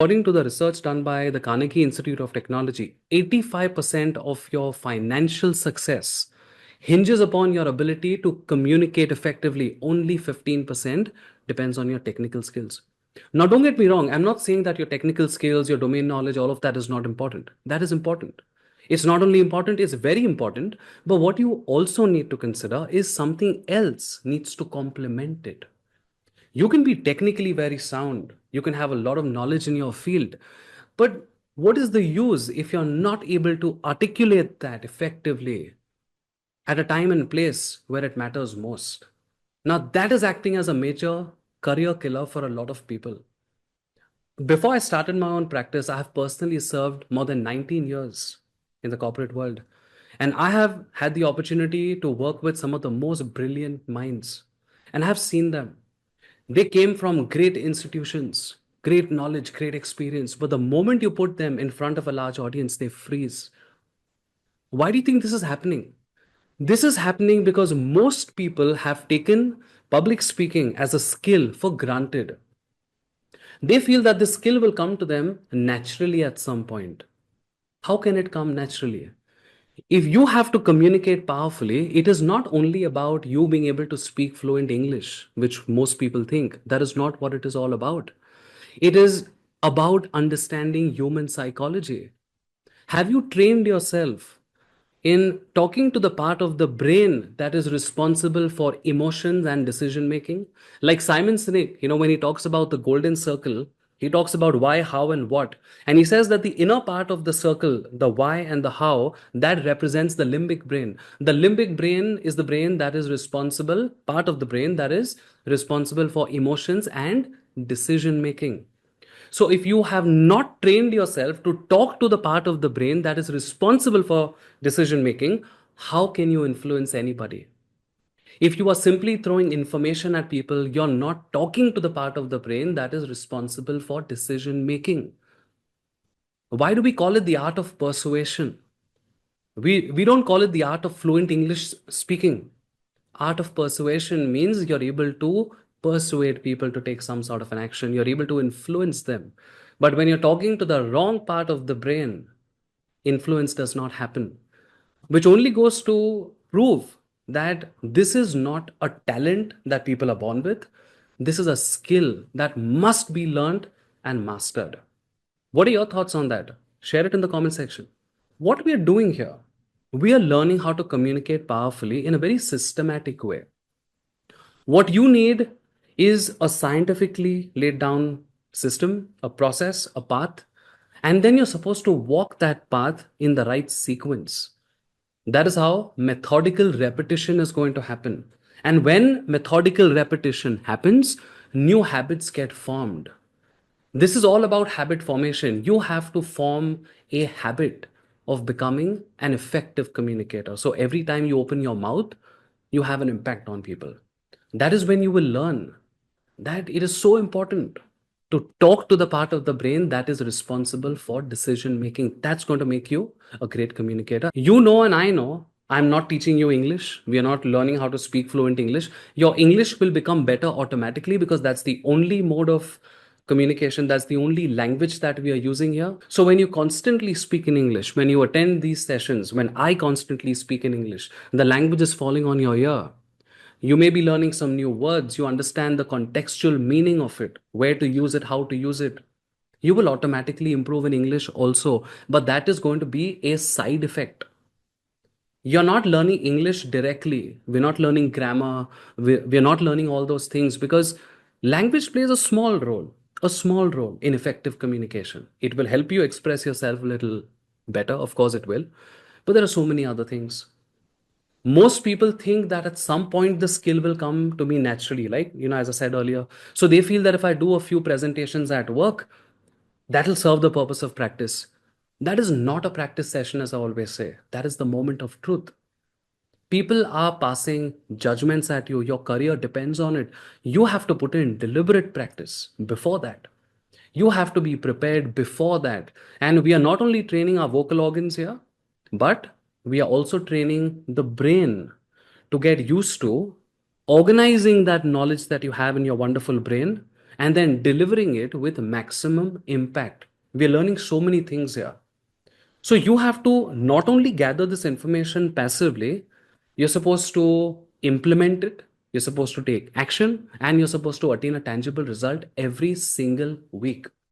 According to the research done by the Carnegie Institute of Technology, 85% of your financial success hinges upon your ability to communicate effectively. Only 15% depends on your technical skills. Now, don't get me wrong. I'm not saying that your technical skills, your domain knowledge, all of that is not important. That is important. It's not only important, it's very important. But what you also need to consider is something else needs to complement it. You can be technically very sound, you can have a lot of knowledge in your field, but what is the use if you're not able to articulate that effectively at a time and place where it matters most? Now, that is acting as a major career killer for a lot of people. Before I started my own practice, I have personally served more than 19 years in the corporate world. And I have had the opportunity to work with some of the most brilliant minds. And I have seen them. They came from great institutions, great knowledge, great experience. But the moment you put them in front of a large audience, they freeze. Why do you think this is happening? This is happening because most people have taken public speaking as a skill for granted. They feel that this skill will come to them naturally at some point. How can it come naturally? If you have to communicate powerfully, it is not only about you being able to speak fluent English, which most people think. That is not what it is all about. It is about understanding human psychology. Have you trained yourself in talking to the part of the brain that is responsible for emotions and decision making? Like Simon Sinek, when he talks about the golden circle, he talks about why, how, and what. And he says that the inner part of the circle, the why and the how, that represents the limbic brain. The limbic brain is the brain that is responsible, part of the brain that is responsible for emotions and decision making. So, if you have not trained yourself to talk to the part of the brain that is responsible for decision making, how can you influence anybody? If you are simply throwing information at people, you're not talking to the part of the brain that is responsible for decision making. Why do we call it the art of persuasion? We don't call it the art of fluent English speaking. Art of persuasion means you're able to persuade people to take some sort of an action, you're able to influence them. But when you're talking to the wrong part of the brain, influence does not happen, which only goes to prove that this is not a talent that people are born with. This is a skill that must be learned and mastered. What are your thoughts on that? Share it in the comment section. What we are doing here, we are learning how to communicate powerfully in a very systematic way. What you need is a scientifically laid down system, a process, a path, and then you're supposed to walk that path in the right sequence. That is how methodical repetition is going to happen. And when methodical repetition happens, new habits get formed. This is all about habit formation. You have to form a habit of becoming an effective communicator. So every time you open your mouth, you have an impact on people. That is when you will learn that it is so important to talk to the part of the brain that is responsible for decision making. That's going to make you a great communicator. You know, and I know, I'm not teaching you English. We are not learning how to speak fluent English. Your English will become better automatically because that's the only mode of communication. That's the only language that we are using here. So when you constantly speak in English, when you attend these sessions, when I constantly speak in English, the language is falling on your ear. You may be learning some new words. You understand the contextual meaning of it, where to use it, how to use it. You will automatically improve in English also, but that is going to be a side effect. You're not learning English directly. We're not learning grammar. We're not learning all those things because language plays a small role in effective communication. It will help you express yourself a little better. Of course, it will. But there are so many other things. Most people think that at some point the skill will come to me naturally, like, as I said earlier. So they feel that if I do a few presentations at work, that'll serve the purpose of practice. That is not a practice session, as I always say. That is the moment of truth. People are passing judgments at you. Your career depends on it. You have to put in deliberate practice before that. You have to be prepared before that. And we are not only training our vocal organs here, but we are also training the brain to get used to organizing that knowledge that you have in your wonderful brain and then delivering it with maximum impact. We're learning so many things here. So you have to not only gather this information passively, you're supposed to implement it, you're supposed to take action, and you're supposed to attain a tangible result every single week.